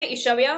ईशव्या।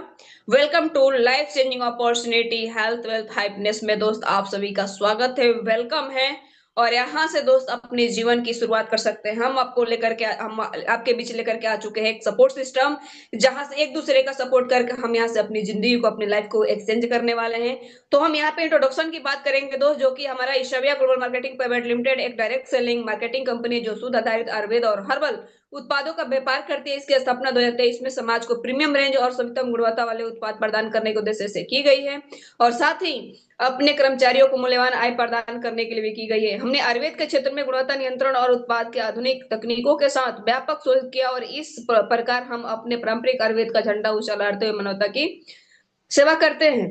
Welcome to life changing opportunity health wealth happiness में दोस्त आप सभी का स्वागत है, वेलकम है। और यहाँ से दोस्त अपने जीवन की शुरुआत कर सकते हैं। हम आपके बीच लेकर के आ चुके हैं एक सपोर्ट सिस्टम, जहां से एक दूसरे का सपोर्ट करके हम यहाँ से अपनी जिंदगी को अपनी लाइफ को एक्सचेंज करने वाले हैं। तो हम यहाँ पे इंट्रोडक्शन की बात करेंगे दोस्त, जो कि हमारा ईशव्या ग्लोबल मार्केटिंग प्राइवेट लिमिटेड एक डायरेक्ट सेलिंग मार्केटिंग कंपनी जो शुद्ध आधारित आयुर्वेद और हर्बल उत्पादों का व्यापार करती है। इसकी स्थापना 2023 में समाज को प्रीमियम रेंज और सभी गुणवत्ता वाले उत्पाद प्रदान करने के उद्देश्य से की गई है, और साथ ही अपने कर्मचारियों को मूल्यवान आय प्रदान करने के लिए भी की गई है। हमने आयुर्वेद के क्षेत्र में गुणवत्ता नियंत्रण और उत्पाद के आधुनिक तकनीकों के साथ व्यापक शोध किया, और इस प्रकार हम अपने पारंपरिक आयुर्वेद का झंडा ऊंचा लहराते हुए मानवता की सेवा करते हैं।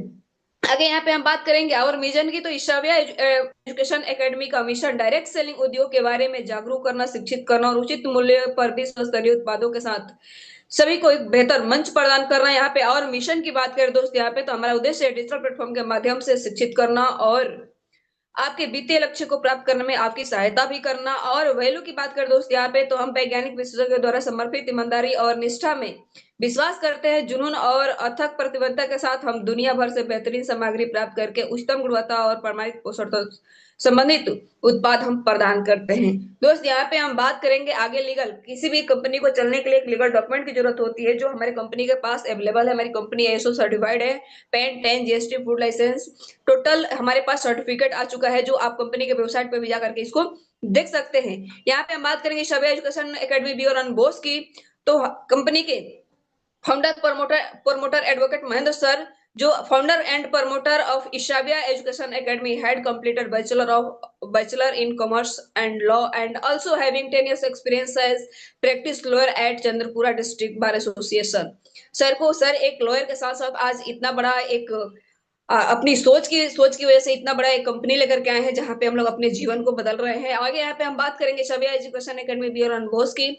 आगे यहाँ पे हम बात करेंगे और मिशन की। तो ईशाव्या एजुकेशन एकेडमी का मिशन डायरेक्ट सेलिंग उद्योग के बारे में जागरूक करना, शिक्षित करना और उचित मूल्य पर विश्व स्तरीय उत्पादों के साथ सभी को एक बेहतर मंच प्रदान करना। यहाँ पे और मिशन की बात करें दोस्त, यहाँ पे तो हमारा उद्देश्य है डिजिटल प्लेटफॉर्म के माध्यम से शिक्षित करना और आपके वित्तीय लक्ष्य को प्राप्त करने में आपकी सहायता भी करना। और वैल्यू की बात करें दोस्त, यहाँ पे तो हम वैज्ञानिक विशेषज्ञों द्वारा समर्पित ईमानदारी और निष्ठा में विश्वास करते हैं। जुनून और अथक प्रतिबद्धता के साथ हम दुनिया भर से बेहतरीन सामग्री प्राप्त करके उच्चतम गुणवत्ता और प्रमाणित पोषण तक संबंधित उत्पाद हम प्रदान करते हैं। दोस्त यहाँ पे हम बात करेंगे आगे लीगल। किसी भी कंपनी को चलने के लिए एक लीगल डॉक्यूमेंट की जरूरत होती है, जो हमारी कंपनी के पास अवेलेबल है। हमारी कंपनी ISO सर्टिफाइड है, PAN 10 GST food licence. Total हमारे पास सर्टिफिकेट आ चुका है, जो आप कंपनी के वेबसाइट पे भी जा करके इसको देख सकते हैं। यहाँ पे हम बात करेंगे शव्या एजुकेशन एकेडमी बी और बोस की। तो कंपनी के founder promoter advocate Mahendra sir, जो founder and promoter of Ishavya education academy, had completed bachelor in commerce and law and also having 10 years experience as practice lawyer at Chandrapura district bar association. Sir एक lawyer के साथ साथ आज इतना बड़ा एक अपनी सोच की वजह से इतना बड़ा एक कंपनी लेकर के आए हैं, जहां पे हम लोग अपने जीवन को बदल रहे हैं। आगे यहाँ पे हम बात करेंगे शबिया एजुकेशन एकेडमी बियर ऑन बोस की।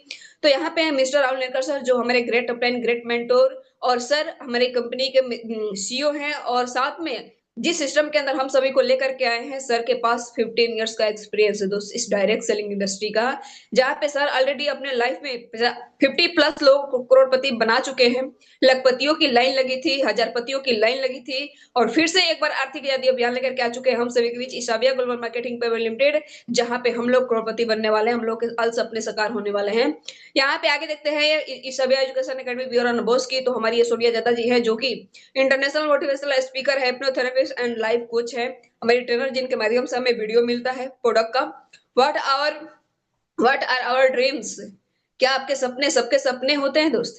तो यहाँ पे मिस्टर राहुल नेकर सर, जो हमारे ग्रेट अपलाइन ग्रेट मेंटोर, और सर हमारी कंपनी के CEO हैं। और साथ में जिस सिस्टम के अंदर हम सभी को लेकर के आए हैं, सर के पास 15 इयर्स का एक्सपीरियंस है दोस्त इस डायरेक्ट सेलिंग इंडस्ट्री का, जहाँ पे सर ऑलरेडी अपने लाइफ में 50+ लोग को करोड़पति बना चुके हैं। लखपतियों की लाइन लगी थी, हजारपतियों की लाइन लगी थी, और फिर से एक बार आर्थिक आजादी अभियान लेकर के आ चुके हैं हम सभी के बीच ईशाव्या ग्लोबल मार्केटिंग प्राइवेट लिमिटेड, जहां पे हम लोग करोड़पति बनने वाले हैं, हम लोग के अल सपने साकार होने वाले हैं। यहाँ पे आगे देखते हैं ईशाव्या एजुकेशन एकेडमी ब्यूरो बोस की। तो हमारी ये सोनिया दत्ता जी है, जो कि इंटरनेशनल मोटिवेशनल स्पीकर है, हिप्नोथेरेपिस्ट एंड लाइफ कोच है, हमारी ट्रेनर, जिनके माध्यम से हमें वीडियो मिलता है प्रोडक्ट का। What our what are our dreams. क्या आपके सपने सबके सपने होते हैं दोस्त?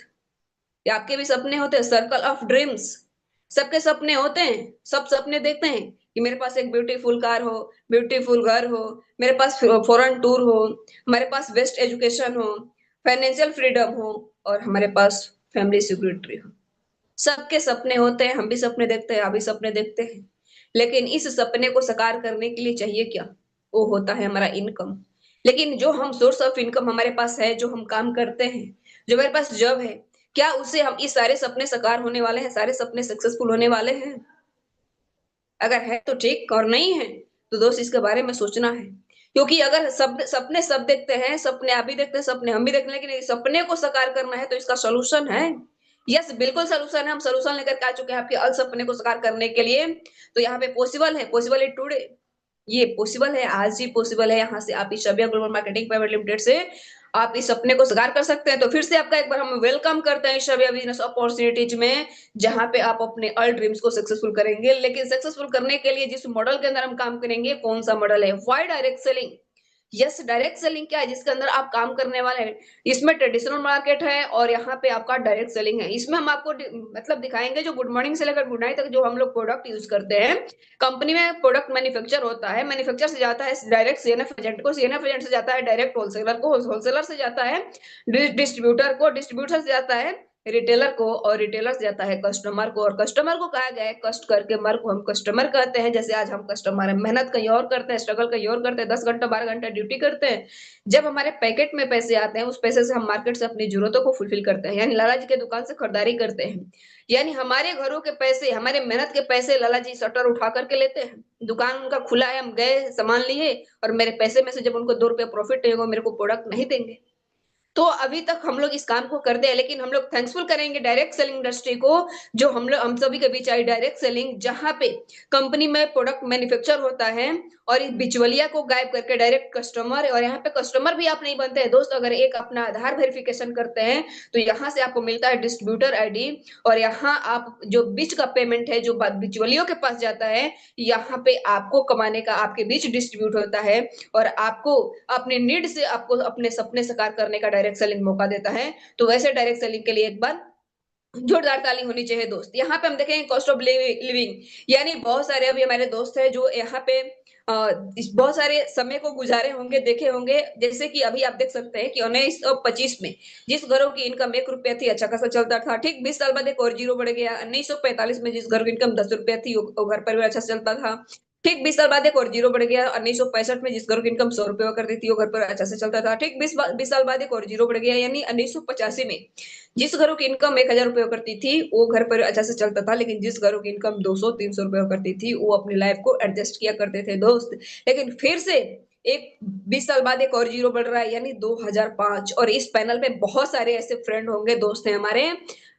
या आपके भी सपने होते हैं? सर्कल ऑफ ड्रीम्स, सबके सपने होते हैं। सब सपने देखते हैं कि मेरे पास एक ब्यूटीफुल कार हो, ब्यूटीफुल घर हो, मेरे पास फॉरेन टूर हो, हमारे पास बेस्ट एजुकेशन हो, फाइनेंशियल फ्रीडम हो, और हमारे पास फैमिली सिक्योरिटी हो। सबके सपने होते हैं, हम भी सपने देखते हैं, आप भी सपने देखते हैं। लेकिन इस सपने को साकार करने के लिए चाहिए क्या? वो होता है हमारा इनकम। लेकिन जो हम सोर्स ऑफ इनकम हमारे पास है, जो हम काम करते हैं, जो मेरे पास जॉब है, क्या उससे हम इस सारे सपने साकार होने वाले हैं, सारे सपने सक्सेसफुल होने वाले हैं? अगर है तो ठीक, और नहीं है तो दोस्त इसके बारे में सोचना है। क्योंकि अगर सब सपने सब देखते हैं, सपने आप भी देखते हैं, सपने हम भी देखते हैं, लेकिन सपने को साकार करना है तो इसका सोल्यूशन है। यस, बिल्कुल सोल्यूशन है। हम सोल्यूशन लेकर के आ चुके हैं आपके अल सपने को साकार करने के लिए। तो यहाँ पे पॉसिबल है, पॉसिबल है टुडे। ये पॉसिबल है, आज ही पॉसिबल है। यहाँ से आप इस शबिया ग्लोबल मार्केटिंग प्राइवेट लिमिटेड से आप इस सपने को साकार कर सकते हैं। तो फिर से आपका एक बार हम वेलकम करते हैं शबिया बिजनेस अपॉर्चुनिटीज में, जहां पे आप अपने ऑल ड्रीम्स को सक्सेसफुल करेंगे। लेकिन सक्सेसफुल करने के लिए जिस मॉडल के अंदर हम काम करेंगे, कौन सा मॉडल है? Why direct selling. Yes, direct selling क्या है, जिसके अंदर आप काम करने वाले हैं। इसमें ट्रेडिशनल मार्केट है और यहाँ पे आपका डायरेक्ट सेलिंग है। इसमें हम आपको मतलब दिखाएंगे जो गुड मॉर्निंग से लेकर गुड नाइट तक जो हम लोग प्रोडक्ट यूज करते हैं। कंपनी में प्रोडक्ट मैन्युफैक्चर होता है, मैन्युफैक्चर से जाता है डायरेक्ट CNF एजेंट को, CNF एजेंट से जाता है डायरेक्ट होलसेलर को, होलसेलर से जाता है डिस्ट्रीब्यूटर को, डिस्ट्रीब्यूटर से जाता है रिटेलर को, और रिटेलर से जाता है कस्टमर को, और कस्टमर को कहा गया है कष्ट करके मर को हम कस्टमर कहते हैं। जैसे आज हम कस्टमर है, मेहनत कहीं और करते हैं, स्ट्रगल कहीं और करते हैं, 10 घंटा 12 घंटा ड्यूटी करते हैं। जब हमारे पैकेट में पैसे आते हैं, उस पैसे से हम मार्केट से अपनी जरूरतों को फुलफिल करते हैं, यानी लाला जी के दुकान से खरीदारी करते हैं। यानी हमारे घरों के पैसे, हमारे मेहनत के पैसे लाला जी शटर उठा करके लेते हैं। दुकान उनका खुला है, हम गए सामान लिए, और मेरे पैसे में से जब उनको 2 रुपए प्रॉफिट नहीं होगा, मेरे को प्रोडक्ट नहीं देंगे। तो अभी तक हम लोग इस काम को कर दे, लेकिन हम लोग थैंक्सफुल करेंगे डायरेक्ट सेलिंग इंडस्ट्री को, जो हम सभी के बीच आई डायरेक्ट सेलिंग, जहाँ पे कंपनी में प्रोडक्ट मैन्युफैक्चर होता है और इस बिचवलिया को गायब करके डायरेक्ट कस्टमर, और यहाँ पे कस्टमर भी आप नहीं बनते हैं दोस्त, अगर एक अपना आधार वेरिफिकेशन करते हैं तो यहाँ से आपको मिलता है डिस्ट्रीब्यूटर आईडी, और यहाँ आप जो बीच का पेमेंट है जो बिचवलियों के पास जाता है, यहाँ पे आपको कमाने का आपके बीच डिस्ट्रीब्यूट होता है, और आपको अपने नीड से आपको अपने सपने साकार करने का डायरेक्ट सेलिंग मौका देता है। तो वैसे डायरेक्ट सेलिंग के लिए एक बार जोरदार ताली होनी चाहिए दोस्त। यहाँ पे हम देखेंगे कॉस्ट ऑफ लिविंग, यानी बहुत सारे अभी हमारे दोस्त हैं जो यहाँ पे बहुत सारे समय को गुजारे होंगे, देखे होंगे, जैसे कि अभी आप देख सकते हैं कि 1925 में जिस घरों की इनकम 1 रुपया थी, अच्छा खासा चलता था, ठीक 20 साल बाद एक और जीरो बढ़ गया। 1945 में जिस घर की इनकम 10 रुपया थी, वो घर परिवार अच्छा से चलता था, ठीक 20 साल बाद एक और जीरो बढ़ गया। 1965 में जिस घर की इनकम 100 रुपये करती थी, वो घर पर अच्छा से चलता था, ठीक 20 साल बाद एक और जीरो बढ़ गया। यानी 1985 में जिस घरों की इनकम 1,000 रुपये करती थी, वो घर पर अच्छा से चलता था, लेकिन जिस घरों की इनकम 200-300 रुपये करती थी, वो अपनी लाइफ को एडजस्ट किया करते थे दोस्त। लेकिन फिर से एक 20 साल बाद एक और जीरो बढ़ रहा है, यानी 2005। और इस पैनल पे बहुत सारे ऐसे फ्रेंड होंगे, दोस्त हैं हमारे,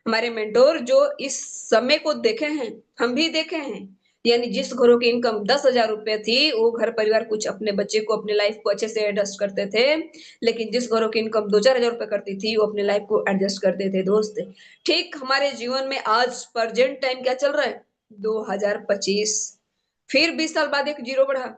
हमारे मेंटोर, जो इस समय को देखे हैं, हम भी देखे हैं। यानी जिस घरों की इनकम 10,000 रुपये थी, वो घर परिवार कुछ अपने बच्चे को, अपने लाइफ को अच्छे से एडजस्ट करते थे, लेकिन जिस घरों की इनकम 2-4 हजार रुपए करती थी, वो अपने लाइफ को एडजस्ट करते थे दोस्त। ठीक हमारे जीवन में आज प्रेजेंट टाइम क्या चल रहा है, 2025, फिर 20 साल बाद एक जीरो बढ़ा।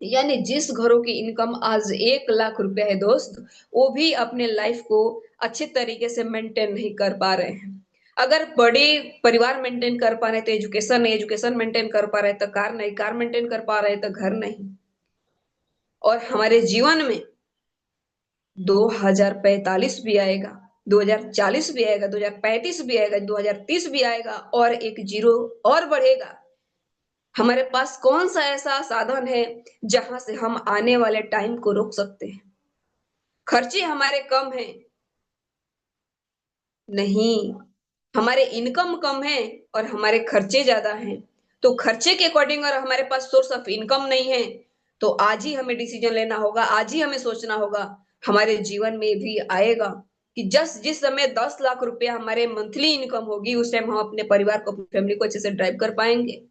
यानी जिस घरों की इनकम आज 1 लाख रुपए है दोस्त, वो भी अपने लाइफ को अच्छे तरीके से मेंटेन नहीं कर पा रहे हैं। अगर बड़े परिवार मेंटेन कर पा रहे तो एजुकेशन नहीं, एजुकेशन मेंटेन कर पा रहे तो कार नहीं, कार मेंटेन कर पा रहे तो घर नहीं। और हमारे जीवन में 2045 भी आएगा, 2040 भी आएगा, 2035 भी आएगा, 2030 भी आएगा, और एक जीरो और बढ़ेगा। हमारे पास कौन सा ऐसा साधन है जहां से हम आने वाले टाइम को रोक सकते हैं? खर्चे हमारे कम हैं? नहीं, हमारे इनकम कम है और हमारे खर्चे ज्यादा हैं। तो खर्चे के अकॉर्डिंग और हमारे पास सोर्स ऑफ इनकम नहीं है, तो आज ही हमें डिसीजन लेना होगा, आज ही हमें सोचना होगा। हमारे जीवन में भी आएगा कि जिस समय 10 लाख रुपया हमारे मंथली इनकम होगी, उस टाइम हम अपने परिवार को, अपनी फैमिली को अच्छे से ड्राइव कर पाएंगे।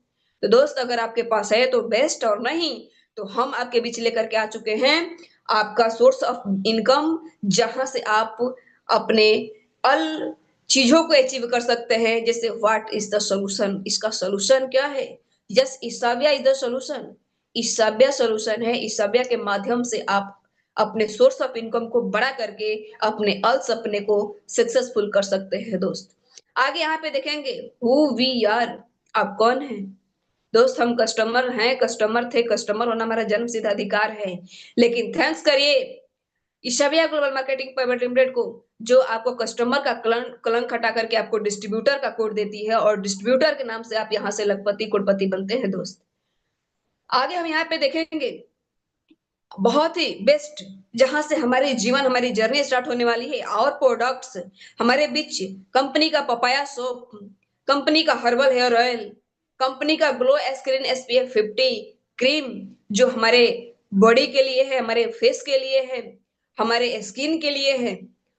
तो दोस्त, अगर आपके पास है तो बेस्ट, और नहीं तो हम आपके बीच लेकर के आ चुके हैं आपका सोर्स ऑफ इनकम, जहां से आप अपने अल चीजों को अचीव कर सकते हैं। जैसे व्हाट इज द सॉल्यूशन, इसका सॉल्यूशन क्या है? Yes, Ishavya is the solution. Ishavya solution है। ईसाबिया के माध्यम से आप अपने सोर्स ऑफ इनकम को बड़ा करके अपने अल सपने को सक्सेसफुल कर सकते हैं दोस्त। आगे यहाँ पे देखेंगे हु वी आर, आप कौन हैं दोस्त? हम कस्टमर हैं, कस्टमर थे, कस्टमर होना हमारा जन्म सिद्ध अधिकार है। लेकिन थैंक्स करिए ईशाबिया ग्लोबल मार्केटिंग प्राइवेट लिमिटेड को, जो आपको कस्टमर का कलंक हटा करके आपको डिस्ट्रीब्यूटर का कोड देती है, और डिस्ट्रीब्यूटर के नाम से आप यहाँ से लखपति कोटपति बनते हैं दोस्त। आगे हम यहाँ पे देखेंगे बहुत ही बेस्ट, जहां से हमारे जीवन, हमारी जर्नी स्टार्ट होने वाली है। और प्रोडक्ट्स हमारे बीच, कंपनी का पपाया सोप, कंपनी का हर्बल हेयर ऑयल, कंपनी का ग्लो स्क्रीन SPF 50 क्रीम, जो हमारे बॉडी के लिए है, हमारे फेस के लिए है, हमारे स्किन के लिए है।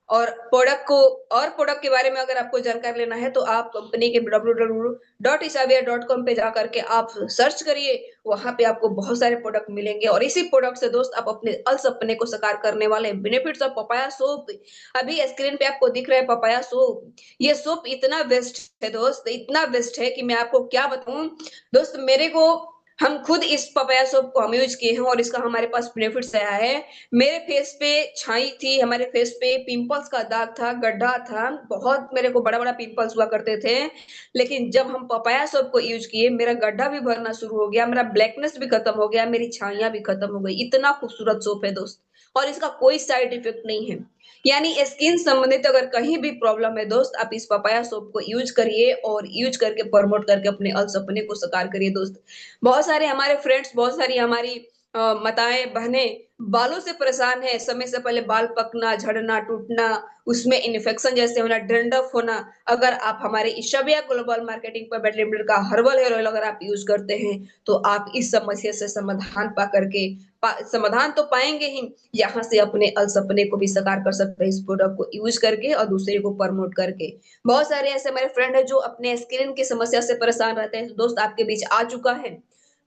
और प्रोडक्ट के बारे में अगर आपको जानकारी लेना है तो आप कंपनी के www.isavia.com पे जा करके आप सर्च करिए, वहां पे आपको बहुत सारे प्रोडक्ट मिलेंगे। और इसी प्रोडक्ट से दोस्त आप अपने अल सपने को साकार करने वाले बेनिफिट्स ऑफ पपाया सोप, अभी स्क्रीन पे आपको दिख रहा है पपाया सोप। ये सोप इतना बेस्ट है दोस्त, इतना बेस्ट है कि मैं आपको क्या बताऊं दोस्त। मेरे को, हम खुद इस पपाया सोप को हम यूज किए हैं और इसका हमारे पास बेनिफिट्स आया है। मेरे फेस पे छाई थी, हमारे फेस पे पिंपल्स का दाग था, गड्ढा था, बहुत मेरे को बड़ा बड़ा पिंपल्स हुआ करते थे। लेकिन जब हम पपाया सोप को यूज किए, मेरा गड्ढा भी भरना शुरू हो गया, मेरा ब्लैकनेस भी खत्म हो गया, मेरी छाइयां भी खत्म हो गई। इतना खूबसूरत सोप है दोस्त, और इसका कोई साइड इफेक्ट नहीं है। यानी स्किन संबंधित अगर कहीं भी प्रॉब्लम है दोस्त, आप इस पपाया सोप को यूज करिए, और यूज करके प्रमोट करके अपने अल सपने को साकार करिए दोस्त। बहुत सारे हमारे फ्रेंड्स, बहुत सारी हमारी माताएं, बहनें, बालों से परेशान है, समय से पहले बाल पकना, झड़ना, टूटना, उसमें इन्फेक्शन जैसे होना, डैंड्रफ होना, अगर आप हमारे इशबिया ग्लोबल मार्केटिंग प्राइवेट लिमिटेड का हर्बल हेयर ऑयल अगर आप यूज़ करते हैं, तो आप इस समस्या से समाधान पा करके समाधान तो पाएँगे ही, यहाँ से अपने सपने को भी साकार कर सकते हैं इस प्रोडक्ट को यूज़ करके और दूसरे को प्रमोट करके। बहुत सारे ऐसे हमारे फ्रेंड हैं जो अपने स्किन की समस्या से परेशान रहते हैं, तो दोस्त आपके बीच आ चुका है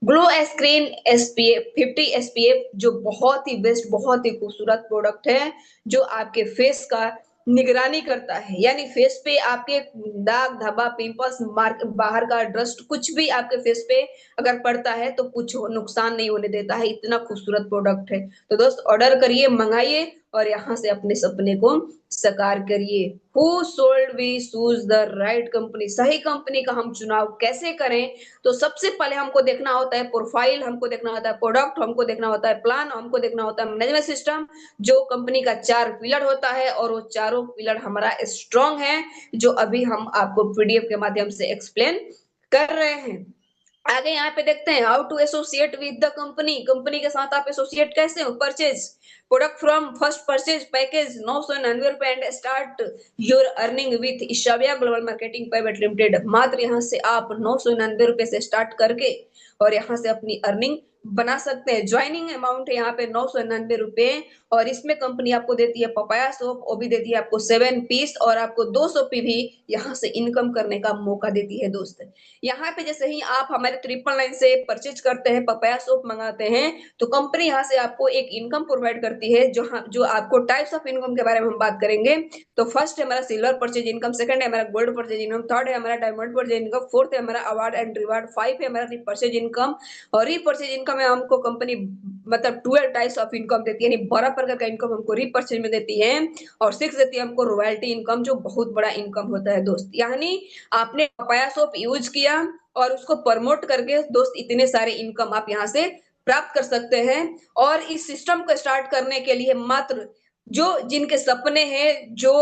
ग्लो स्क्रीन एसपीएफ 50 एसपीएफ, जो बहुत ही बेस्ट, बहुत ही खूबसूरत प्रोडक्ट है, जो आपके फेस का निगरानी करता है। यानी फेस पे आपके दाग धब्बा, पिंपल्स, मार्क, बाहर का डस्ट कुछ भी आपके फेस पे अगर पड़ता है तो कुछ नुकसान नहीं होने देता है, इतना खूबसूरत प्रोडक्ट है। तो दोस्त ऑर्डर करिए, मंगाइए और यहाँ से अपने सपने को साकार करिए। Who should we choose the right company, सही कंपनी का हम चुनाव कैसे करें? तो सबसे पहले हमको देखना होता है प्रोफाइल, हमको देखना होता है प्रोडक्ट, हमको देखना होता है प्लान, हमको देखना होता है मैनेजमेंट सिस्टम, जो कंपनी का 4 पिलर होता है और वो चारों पिलर हमारा स्ट्रांग है, जो अभी हम आपको पीडीएफ के माध्यम से एक्सप्लेन कर रहे हैं। आगे यहाँ पे देखते हैं how to associate with the company, company के साथ आप एसोसिएट कैसे हो? Purchase product from first purchase package 999 रुपए and start your earning with Ishavya global marketing private limited. मात्र यहाँ से आप 999 रुपए से स्टार्ट करके और यहाँ से अपनी अर्निंग बना सकते हैं। ज्वाइनिंग अमाउंट है यहाँ पे 999 रुपए और इसमें कंपनी आपको देती है पपाया सोप, वो भी देती है आपको 7 पीस और आपको 200 पी भी यहाँ से इनकम करने का मौका देती है दोस्त। यहाँ पे जैसे ही आप हमारे 999 से परचेज करते हैं, पपाया सोप मंगाते हैं, तो कंपनी यहाँ से आपको एक इनकम प्रोवाइड करती है, जो आपको टाइप्स ऑफ इनकम के बारे में हम बात करेंगे। तो फर्स्ट है हमारा सिल्वर परचेज इनकम, सेकंड है हमारा गोल्ड परचेज इनकम, थर्ड है हमारा डायमंड परचेज इनकम, फोर्थ है हमारा अवार्ड एंड रिवार्ड, फाइव है हमारा परचेज इनकम और रीपरचेज इनकम में हमको कंपनी मतलब 12 टाइप्स ऑफ इनकम देती है, यानी 12 प्रकार का इनकम हमको रीपरचेज में देती है और 6 देती है हमको रॉयल्टी इनकम, जो बहुत बड़ा इनकम होता है दोस्त। यानी आपने पपाया सोप यूज किया और उसको प्रमोट करके दोस्त इतने सारे इनकम आप यहाँ से प्राप्त कर सकते हैं। और इस सिस्टम को स्टार्ट करने के लिए मात्र जो जिनके सपने हैं, जो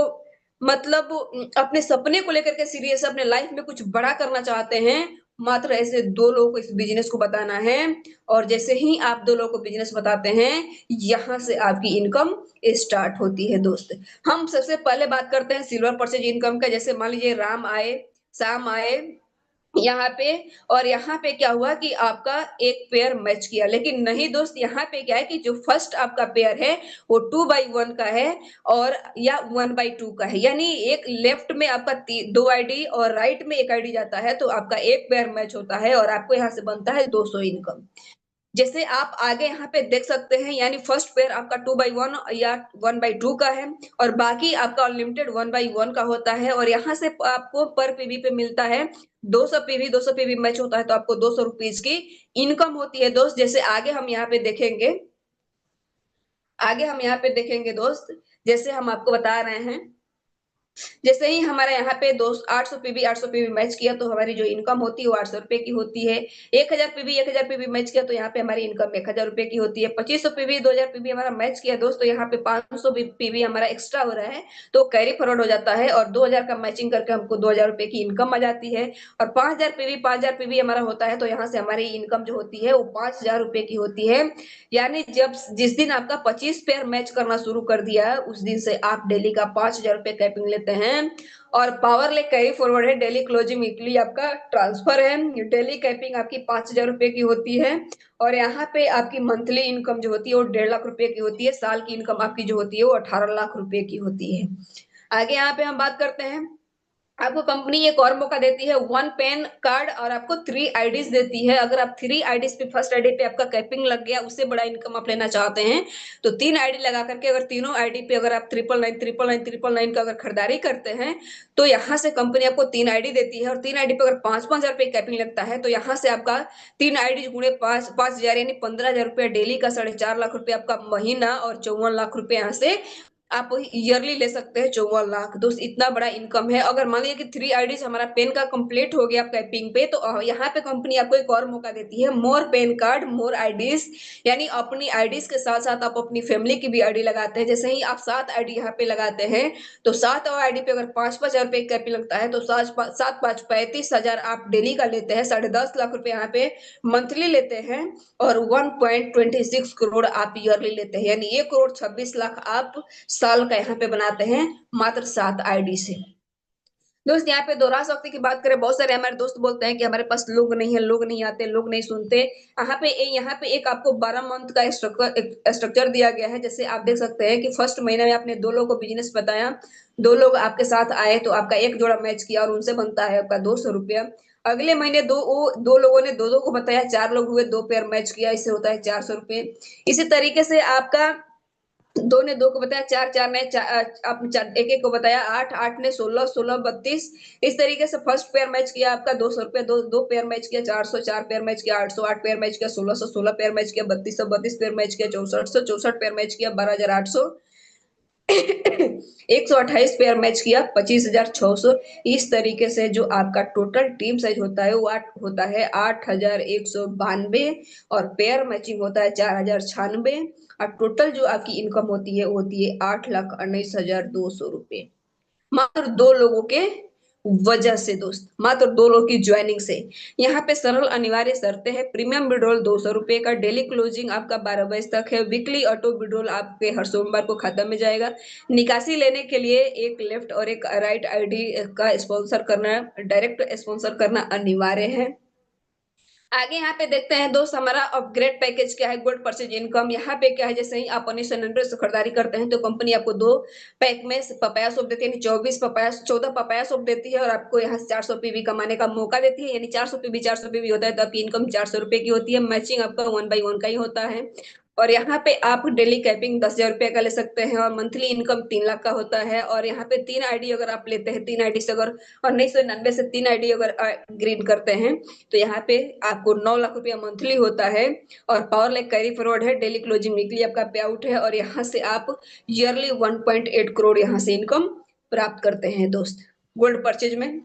मतलब अपने सपने को लेकर के सीरियस अपने लाइफ में कुछ बड़ा करना चाहते हैं, मात्र ऐसे 2 लोगों को इस बिज़नेस को बताना है और जैसे ही आप 2 लोगों को बिज़नेस बताते हैं, यहाँ से आपकी इनकम स्टार्ट होती है दोस्त। हम सबसे पहले बात करते हैं सिल्वर परचेज इनकम का। जैसे मान लीजिए राम आए, शाम आए यहाँ पे और यहाँ पे क्या हुआ कि आपका एक पेयर मैच किया, लेकिन नहीं दोस्त, यहाँ पे क्या है कि जो फर्स्ट आपका पेयर है वो 2/1 का है और या 1/2 का है, यानी एक लेफ्ट में आपका 2 आईडी और राइट में एक आईडी जाता है, तो आपका एक पेयर मैच होता है और आपको यहाँ से बनता है 200 इनकम। जैसे आप आगे यहाँ पे देख सकते हैं, यानी फर्स्ट पेयर आपका 2/1 या 1/2 का है और बाकी आपका अनलिमिटेड 1/1 का होता है और यहाँ से आपको पर पीवी पे मिलता है 200 पीवी मैच होता है तो आपको 200 रुपीज की इनकम होती है दोस्त। जैसे आगे हम यहाँ पे देखेंगे, आगे हम यहाँ पे देखेंगे दोस्त, जैसे हम आपको बता रहे हैं, जैसे ही हमारा यहाँ पे दो 800 पीवी मैच किया तो हमारी जो इनकम होती है वो 800 रुपए की होती है। 1000 पीवी मैच किया तो यहाँ पे हमारी इनकम 1000 रुपए की होती है। 2500 पीवी 2000 पीवी हमारा मैच किया दोस्त, तो यहाँ पे 500 पीवी हमारा एक्स्ट्रा हो रहा है, तो कैरी फॉरवर्ड हो जाता है और 2000 का मैचिंग करके हमको 2000 रुपए की इनकम आ जाती है। और 5000 पीवी हमारा होता है तो यहाँ से हमारी इनकम जो होती है वो 5000 रुपए की होती है। यानी जब जिस दिन आपका 25 पेयर मैच करना शुरू कर दिया, उस दिन से आप डेली का 5000 रुपए कैपिंग लेते हैं और पावर ले कैरी फॉरवर्ड है, डेली क्लोजिंग वीकली आपका ट्रांसफर है, डेली कैपिंग आपकी 5000 रुपए की होती है और यहाँ पे आपकी मंथली इनकम जो होती है वो 1.5 लाख रुपए की होती है। साल की इनकम आपकी जो होती है वो 18 लाख रुपए की होती है। आगे यहाँ पे हम बात करते हैं, आपको कंपनी एक और मौका देती है, 1 पैन कार्ड और आपको 3 आईडीज देती है। अगर आप 3 आईडीज पे फर्स्ट आईडी पे आपका कैपिंग लग गया, उससे बड़ा इनकम आप लेना चाहते हैं, तो 3 आईडी लगा करके अगर तीनों आईडी पे अगर आप 999 का अगर खरीदारी करते हैं, तो यहाँ से कंपनी आपको 3 आईडी देती है और 3 आईडी पे अगर 5-5 हजार रुपए कैपिंग लगता है, तो यहाँ से आपका 3 आईडी गुणे 5-5 हजार यानी 15 हजार रुपया डेली का 4.5 लाख रुपया आपका महीना और 54 लाख रुपए यहाँ से आप ईयरली ले सकते हैं 54 लाख। दोस्त इतना बड़ा इनकम है। अगर मान लीजिए कि 3 आईडीज हमारा पेन का कंप्लीट हो गया कैपिंग पे, तो यहाँ पे कंपनी आपको एक और मौका देती है, मोर पेन कार्ड मोर आईडीज। यानी अपनी आईडीज के साथ साथ आप अपनी फैमिली की भी आईडी लगाते हैं। जैसे ही आप 7 आईडी यहाँ पे लगाते हैं, तो 7 आईडी पे अगर 5-5 हजार रुपए कैपिंग लगता है, तो 7 5 35 हजार आप डेली का लेते हैं। 10.5 लाख रुपए यहाँ पे मंथली लेते हैं, और 1.26 करोड़ आप ईयरली लेते हैं। यानी 1,26 लाख आप साल का यहाँ पे बनाते हैं, मात्र 7 आईडी से। दोस्त यहाँ पे दोहरा शक्ति की बात करें, बहुत सारे हमारे दोस्त बोलते हैं कि हमारे पास लोग नहीं है, लोग नहीं आते, लोग नहीं सुनते। यहाँ पे एक आपको 12 मंथ का स्ट्रक्चर दिया गया है। जैसे आप देख सकते हैं कि फर्स्ट महीने में आपने 2 लोगों को बिजनेस बताया, 2 लोग आपके साथ आए, तो आपका एक जोड़ा मैच किया और उनसे बनता है आपका 200 रुपया। अगले महीने 2 लोगों ने 2-2 को बताया, 4 लोग हुए, 2 पेयर मैच किया, इससे होता है 400 रुपये। इसी तरीके से आपका 2 ने 2 को बताया, 4 4 ने आप 1 1 को बताया, 8 8 ने 16 16 32। इस तरीके से फर्स्ट पेयर मैच किया आपका 200 रुपये, 2 पेयर मैच किया 400, 4 पेयर मैच किया 800, 8 पेयर मैच किया 1600, 16 पेयर मैच किया 3200, 32 पेयर मैच किया 6400, 64 पेयर मैच किया 12,800, 128 पेयर मैच किया 25,600। इस तरीके से जो आपका टोटल टीम साइज होता है वो होता है 8,192, और पेयर मैचिंग होता है 4,096, और टोटल जो आपकी इनकम होती है वो होती है 8,19,200 रुपये, मात्र 2 लोगों के वजह से दोस्त, मात्र 2 लोग की ज्वाइनिंग से। यहाँ पे सरल अनिवार्य शर्तें हैं। प्रीमियम विड्रॉल 200 रुपए का, डेली क्लोजिंग आपका 12 बजे तक है, वीकली ऑटो विड्रॉल आपके हर सोमवार को खाता में जाएगा। निकासी लेने के लिए एक लेफ्ट और एक राइट आईडी का स्पॉन्सर करना, डायरेक्ट स्पॉन्सर करना अनिवार्य है। आगे यहाँ पे देखते हैं दोस्त, हमारा अपग्रेड पैकेज क्या है, गोल्ड परचेज इनकम। यहाँ पे क्या है, जैसे ही आप 1999 से खरीदारी करते हैं, तो कंपनी आपको 2 पैक में पपाया सोप देती है, यानी 14 पपाया सोप देती है, और आपको यहाँ से 400 पीवी कमाने का मौका देती है। यानी 400 पीवी होता है, तो आपकी इनकम 400 रुपए की होती है। मैचिंग आपका 1/1 का ही होता है। और यहाँ पे आप डेली कैपिंग 10,000 रुपए का ले सकते हैं, और मंथली इनकम 3 लाख का होता है। और यहाँ पे 3 आईडी अगर आप लेते हैं, 3 आईडी से अगर 1999 से 3 आईडी अगर ग्रीन करते हैं, तो यहाँ पे आपको 9 लाख रुपया मंथली होता है। और पावर लाइक कैरी फॉरवर्ड है, डेली क्लोजिंग वीकली आपका पे आउट है, और यहाँ से आप ईयरली 1.8 करोड़ यहाँ से इनकम प्राप्त करते हैं दोस्त, गोल्ड परचेज में,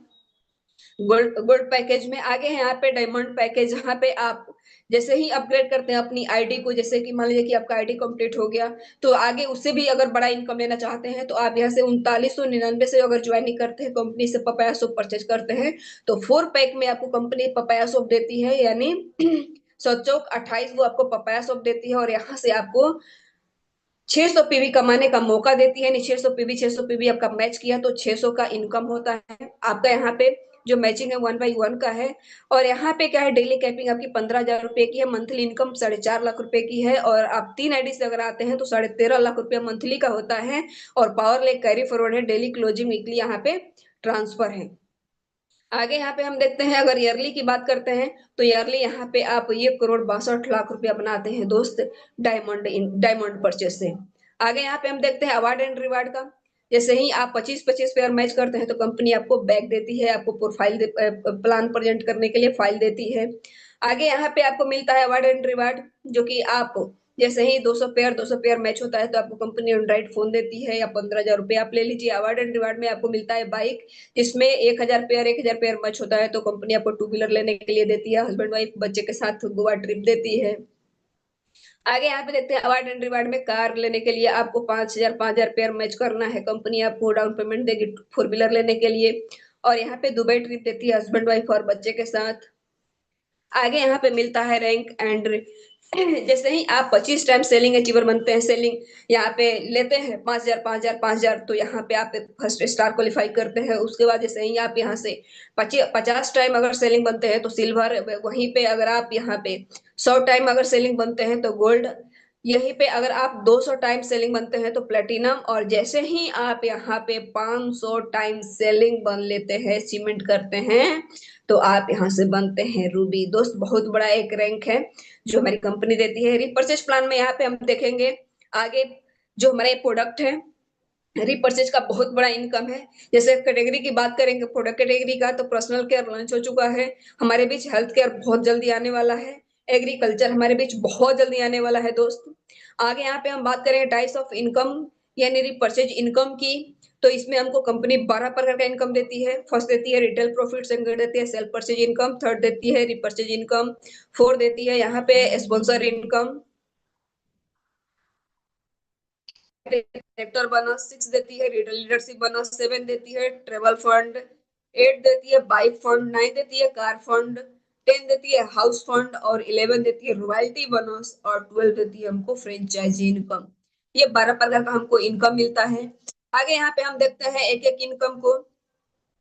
गोल्ड गोल्ड पैकेज में। आगे है यहाँ पे डायमंड पैकेज। यहाँ पे आप जैसे ही अपग्रेड करते हैं अपनी आईडी को, जैसे कि मान लीजिए कि आपका आईडी कंप्लीट हो गया, तो आगे उससे भी अगर बड़ा इनकम लेना चाहते हैं, तो आप यहाँ से 3999 से अगर ज्वाइनिंग करते हैं, कंपनी से पपाया सोप परचेज करते हैं, तो 4 पैक में आपको कंपनी पपाया सोप देती है। यानी 7 चौक 28 वो आपको पपाया सोप देती है, और यहाँ से आपको 600 पीवी कमाने का मौका देती है। 600 पीवी आपका मैच किया तो 600 का इनकम होता है आपका। यहाँ पे जो मैचिंग है 1/1 का है। और यहाँ पे क्या है, डेली कैपिंग आपकी 15,000 रुपए की है, मंथली इनकम 4.5 लाख रुपए की है, और आप 3 आईडी से अगर आते हैं तो 13.5 लाख रुपया मंथली का होता है। और पावर लेक कैरी फॉरवर्ड है, डेली क्लोजिंग वीकली यहाँ पे ट्रांसफर है। आगे यहाँ पे हम देखते हैं, अगर ईयरली की बात करते हैं, तो ईयरली यहाँ पे आप 1,62,62,00,000 रुपया बनाते हैं दोस्त, डायमंड परचेज से। आगे यहाँ पे हम देखते हैं अवार्ड एंड रिवार्ड का। जैसे ही आप 25-25 पेयर मैच करते हैं, तो कंपनी आपको बैग देती है, आपको प्रोफाइल प्लान प्रेजेंट करने के लिए फाइल देती है। आगे यहाँ पे आपको मिलता है अवार्ड एंड रिवार्ड, जो कि आप जैसे ही 200 पेयर मैच होता है, तो आपको कंपनी एंड्रॉइड फोन देती है, या 15,000 रुपये आप ले लीजिए। अवार्ड एंड रिवार्ड में आपको मिलता है बाइक, जिसमें 1,000 पेयर मैच होता है, तो कंपनी आपको 2 व्हीलर लेने के लिए देती है, हस्बैंड वाइफ बच्चे के साथ गोवा ट्रिप देती है। आगे यहाँ पे देखते हैं अवार्ड एंड रिवार्ड में, कार लेने के लिए आपको 5,000 पेयर मैच करना है, कंपनी आपको डाउन पेमेंट देगी 4 व्हीलर लेने के लिए। और यहाँ पे दुबई ट्रिप देती है हस्बैंड वाइफ और बच्चे के साथ। आगे यहाँ पे मिलता है रैंक एंड जैसे ही आप 25 टाइम सेलिंग अचीवर बनते हैं, सेलिंग यहाँ पे लेते हैं 5,000 5,000 5,000, तो यहाँ पे आप फर्स्ट स्टार क्वालिफाई करते हैं। उसके बाद जैसे ही आप यहाँ से 50 टाइम अगर सेलिंग बनते हैं तो सिल्वर, वहीं पे अगर आप यहाँ पे 100 टाइम अगर सेलिंग बनते हैं तो गोल्ड, यहीं पे अगर आप 200 टाइम सेलिंग बनते हैं तो प्लेटिनम, और जैसे ही आप यहाँ पे 500 टाइम सेलिंग बन लेते हैं, सीमेंट करते हैं, तो आप यहाँ से बनते हैं रूबी दोस्त। बहुत बड़ा एक रैंक है जो हमारी कंपनी देती है। रिपर्चेज प्लान में यहाँ पे हम देखेंगे आगे, जो हमारे प्रोडक्ट है, रिपर्चेज का बहुत बड़ा इनकम है। जैसे कैटेगरी की बात करेंगे, प्रोडक्ट कैटेगरी का, तो पर्सनल केयर लॉन्च हो चुका है हमारे बीच, हेल्थ केयर बहुत जल्दी आने वाला है, एग्रीकल्चर हमारे बीच बहुत जल्दी आने वाला है दोस्त। आगे यहाँ पे हम बात करेंगे टाइप्स ऑफ इनकम, यानी रिपर्चेज इनकम की, तो इसमें हमको कंपनी 12 प्रकार का इनकम देती है। फर्स्ट देती है रिटेल प्रॉफिट, सेकंड देती है सेल परचेज इनकम, थर्ड देती है रिपर्चेज इनकम, फोर्थ देती है यहाँ पे स्पॉन्सर इनकम, डायरेक्टर बोनस 6 देती है, लीडरशिप बोनस 7 देती है, ट्रेवल फंड 8 देती है, बाइक फंड 9 देती है, कार फंड 10 देती है, हाउस फंड और 11 देती है रॉयल्टी बोनस और 12 देती है हमको फ्रेंचाइजी इनकम। ये 12 प्रकार का हमको इनकम मिलता है। आगे यहाँ पे हम देखते हैं एक एक इनकम को।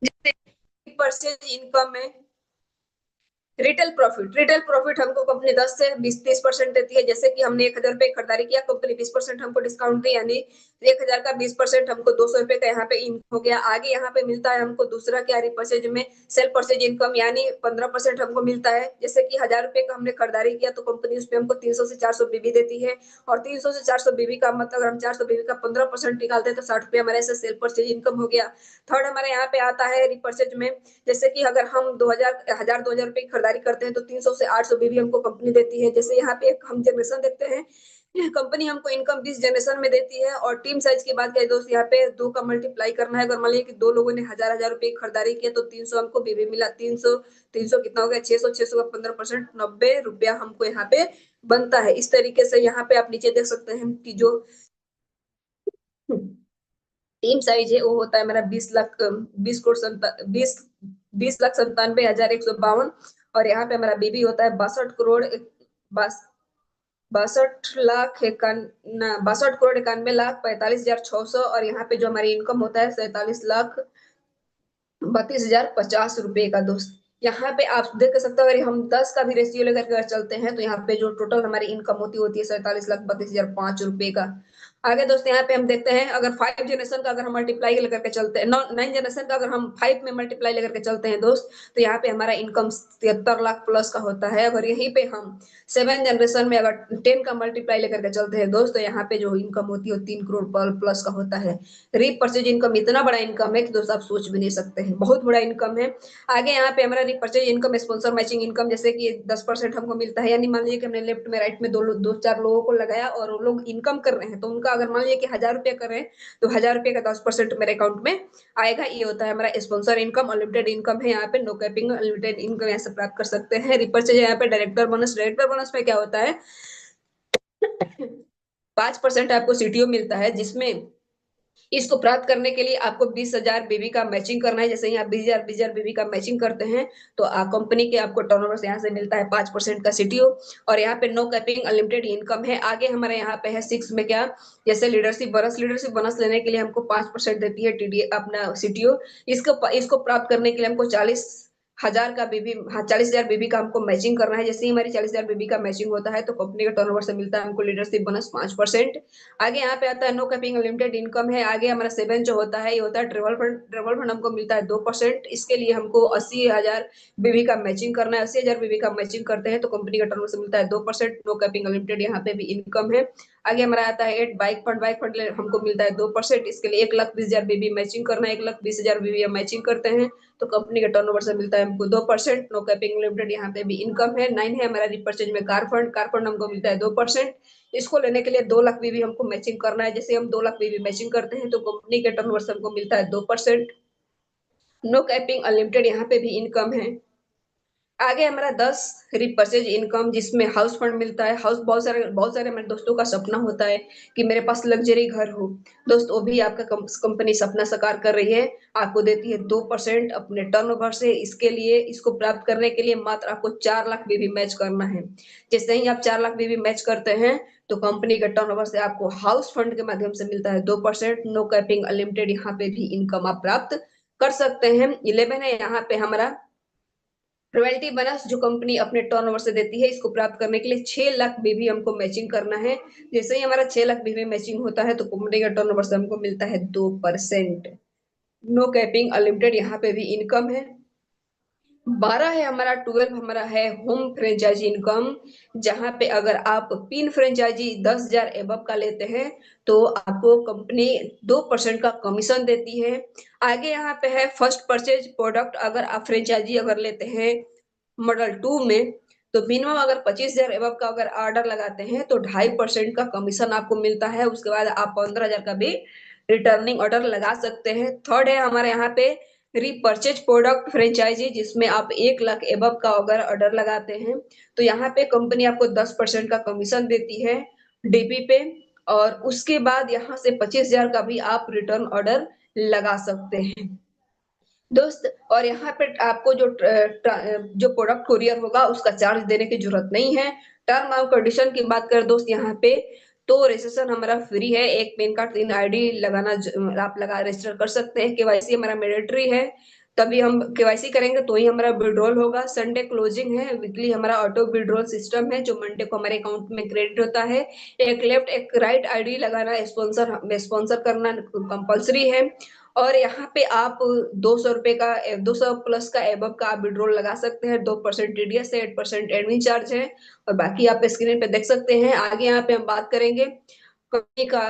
जैसे परसेंट इनकम है रिटेल प्रॉफिट हमको कंपनी 10 से 20-30% देती है। जैसे कि हमने 1,000 रुपए खरीदारी किया, कंपनी 20% हमको डिस्काउंट दी, यानी 1,000 का 20% हमको 200 रुपए का यहाँ पे इनकम हो गया। आगे यहाँ पे मिलता है हमको दूसरा क्या परचेज में सेल परचेज इनकम, यानी 15% हमको मिलता है। जैसे कि 1,000 रुपए का हमने खरीदारी किया तो कंपनी उसपे हमको 300 से 400 बीबी देती है, और 300 से 400 बीबी का मतलब अगर हम 400 बीबी का 15% निकालते हैं तो 60 रुपए हमारे से सेल परचेज इनकम हो गया। थर्ड हमारे यहाँ पे आता है रिपर्चेज में, जैसे कि अगर हम 2,000 रुपए की खरीदारी करते हैं तो 300 से 800 बीबी हमको कंपनी देती है। जैसे यहाँ पे एक हम जनरेशन देखते हैं, कंपनी हमको इनकम 20 जनरेशन में देती है। और टीम साइज की बात करें दोस्त, यहाँ पे 2 का मल्टीप्लाई करना है। अगर मान लीजिए कि 2 लोगों ने 1,000 रुपए की खरीदारी की तो 300 हमको बीबी मिला। 300 कितना हो गया, 600 का 15% 90 रुपया हमको यहाँ पे बनता है। इस तरीके से यहाँ पे आप नीचे देख सकते हैं कि जो टीम साइज है वो होता है मेरा 20 लाख 20 लाख 97 हजार 152। और यहाँ पे हमारा बीबी होता है 62 करोड़ 45 लाख 45 हजार 600। और यहाँ पे जो हमारी इनकम होता है 47,32,50 रुपए का दोस्त। यहाँ पे आप देख सकते हो, अगर हम 10 का भी रेशियो लेकर के चलते हैं तो यहाँ पे जो टोटल हमारी इनकम होती है 47,32,005 रुपए का। आगे दोस्तों यहाँ पे हम देखते हैं, अगर 5 जनरेशन का अगर हम मल्टीप्लाई लेकर के चलते हैं, 9 जनरेशन का अगर हम 5 में मल्टीप्लाई लेकर के चलते हैं दोस्त, तो यहाँ पे हमारा इनकम 73 लाख प्लस का होता है। अगर यहीं पे हम 7 जनरेशन में अगर 10 का मल्टीप्लाई लेकर के चलते हैं दोस्त, तो यहाँ पे जो इनकम होती है 3 करोड़ प्लस का होता है। रीपरचेज इनकम इतना बड़ा इनकम है कि दोस्त आप सोच भी नहीं सकते हैं, बहुत बड़ा इनकम है। आगे यहाँ पे हमारा repurchase income sponsor matching income, जैसे कि 10% हमको मिलता है। यानी मान लीजिए कि हमने लेफ्ट में राइट में दो चार लोगों को लगाया और वो लोग इनकम कर रहे हैं, तो उनका अगर मान लीजिए कि 1,000 रुपया कर रहे हैं तो 1,000 रुपये का 10% मेरे अकाउंट में आएगा। ये होता है हमारा स्पॉन्सर इनकम। अनलिमिटेड इनकम है यहाँ पे, नो कैपिंग अनलिमिटेड इनकम यहाँ से प्राप्त कर सकते हैं। रिपर्चेज यहाँ पे डायरेक्टर बोनस में क्या होता है 5% आपको सीटीओ मिलता है, जिसमें इसको प्राप्त करने के लिए आपको 20,000 बीबी का मैचिंग करना है। जैसे यहाँ 20,000 बीबी का मैचिंग करते हैं तो कंपनी के आपको टर्नओवर से यहाँ से मिलता है 5% का सीटीओ। और यहाँ पे नो कैपिंग अनलिमिटेड इनकम है। आगे हमारे यहाँ पे है 6 में क्या, जैसे लीडरशिप बोनस लेने के लिए हमको 5% देती है टीडी अपना सीटीओ। इसको इसको प्राप्त करने के लिए हमको 40,000 का बीबी, हाँ 40,000 बीबी का हमको मैचिंग करना है। जैसे ही हमारी 40,000 बीबी का मैचिंग होता है तो कंपनी के टर्नओवर से मिलता है हमको लीडरशिप बोनस 5%। आगे यहाँ पे आता है नो कैपिंग लिमिटेड इनकम है। आगे हमारा 7 जो होता है ये होता है ट्रेवल फंड हमको मिलता है 2%। इसके लिए हमको 80,000 बीबी का मैचिंग करना है। 80,000 बीबी का मैचिंग करते हैं तो कंपनी का टर्नओवर से मिलता है 2%। नो कैपिंग लिमिटेड यहाँ पे भी इनकम है। आगे हमारा आता है 8 बाइक फंड हमको मिलता है 2%। इसके लिए 1,20,000 बीबी मैचिंग करना है। 1,20,000 बीबी हम मैचिंग करते हैं तो कंपनी के टर्नओवर से मिलता है हमको 2%। नो कैपिंग लिमिटेड यहाँ पे भी इनकम है। 9 है हमारा रिपर्चेज में कार फंड हमको मिलता है 2%। इसको लेने के लिए 2 लाख बीबी हमको मैचिंग करना है। जैसे हम 2 लाख बीबी मैचिंग करते हैं तो कंपनी के टर्नओवर से हमको मिलता है 2%। नो कैपिंग अनलिमिटेड यहाँ पे भी इनकम है। आगे हमारा 10 रिपर्चेज इनकम, जिसमें हाउस फंड मिलता है। हाउस बहुत सारे मेरे दोस्तों का सपना होता है कि मेरे पास लग्जरी घर हो। दोस्त वो भी आपका कंपनी सपना साकार कर रही है। आपको देती है 2% अपने टर्नओवर से। इसके लिए इसको प्राप्त करने के लिए मात्र आपको 4 लाख बीबी मैच करना है। जैसे ही आप 4 लाख बीबी मैच करते हैं तो कंपनी के टर्नओवर से आपको हाउस फंड के माध्यम से मिलता है 2%। नो कैपिंग अनलिमिटेड यहाँ पे भी इनकम आप प्राप्त कर सकते हैं। 11 है यहाँ पे हमारा रॉयल्टी बोनस, जो कंपनी अपने टर्नओवर से देती है। इसको प्राप्त करने के लिए 6 लाख बीबी हमको मैचिंग करना है। जैसे ही हमारा 6 लाख बीबी मैचिंग होता है तो कंपनी का टर्नओवर से हमको मिलता है 2%। नो कैपिंग अनलिमिटेड यहाँ पे भी इनकम है। 12 है हमारा 12 हमारा है होम फ्रेंचाइजी इनकम, जहां पे अगर आप पिन फ्रेंचाइजी 10,000 एबव का लेते हैं तो आपको कंपनी 2% का कमीशन देती है। आगे यहाँ पे है फर्स्ट परचेज प्रोडक्ट, अगर आप फ्रेंचाइजी अगर लेते हैं मॉडल 2 में तो मिनिमम अगर 25,000 एबव का अगर ऑर्डर लगाते हैं तो 2.5% का कमीशन आपको मिलता है। उसके बाद आप 15,000 का भी रिटर्निंग ऑर्डर लगा सकते हैं। थर्ड है हमारे यहाँ पे रीपर्चेज प्रोडक्ट फ्रेंचाइजी, जिसमें आप 1 लाख एबव का अगर ऑर्डर लगाते हैं तो यहाँ पे कंपनी आपको 10% का कमीशन देती है डीपी पे, और उसके बाद यहाँ से 25,000 का भी आप रिटर्न ऑर्डर लगा सकते हैं दोस्त। और यहाँ पे आपको जो प्रोडक्ट कुरियर होगा उसका चार्ज देने की जरूरत नहीं है। टर्म और कंडीशन की बात करें दोस्त यहाँ पे, तो रजिस्ट्रेशन हमारा फ्री है। एक पैन कार्ड 3 आईडी लगाना आप लगा रजिस्टर कर सकते हैं। केवाईसी हमारा मैंडेटरी है, तभी हम केवाईसी करेंगे तो ही हमारा विड्रॉल होगा। संडे क्लोजिंग है। वीकली हमारा ऑटो विड्रॉल सिस्टम है जो मंडे को हमारे अकाउंट में क्रेडिट होता है। एक लेफ्ट एक राइट आईडी लगाना स्पॉन्सर करना कंपलसरी है। और यहाँ पे आप 200 रुपए का 200 प्लस का एबव का आप विड्रॉल लगा सकते हैं। 2% टीडीएस है, 8% एडमिन चार्ज है, और बाकी आप स्क्रीन पे देख सकते हैं। आगे यहाँ पे हम बात करेंगे कंपनी का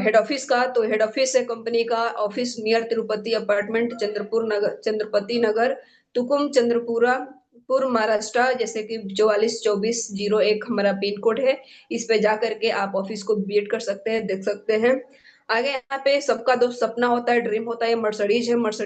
हेड ऑफिस का। तो हेड ऑफिस है कंपनी का office near Tirupati apartment, Chandrapati नगर, तुकुम चंद्रपुरा पूर्व महाराष्ट्र, जैसे कि 442401 हमारा पिन कोड है। इस पे जा करके आप ऑफिस को विजिट कर सकते हैं, देख सकते हैं। आगे यहाँ पे सबका दोस्त सपना होता है, ड्रीम होता है, मर्सिडीज है। मर्सिडीज